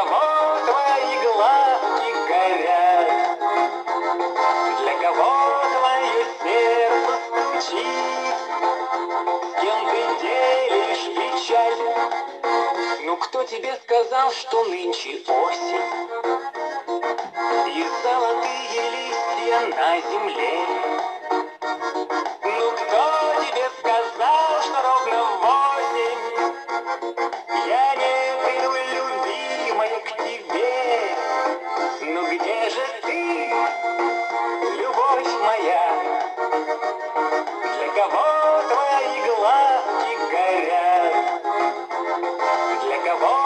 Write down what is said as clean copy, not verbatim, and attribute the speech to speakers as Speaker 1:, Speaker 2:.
Speaker 1: кого твои глазки горят? Для кого твое сердце стучит? С кем ты делишь печаль? Ну кто тебе сказал, что нынче осень? И золотые листья на земле. Ну кто тебе сказал, что ровно в 8 я не приду, любимая, к тебе? Ну где же ты, любовь моя? Для кого твои глазки горят? Для кого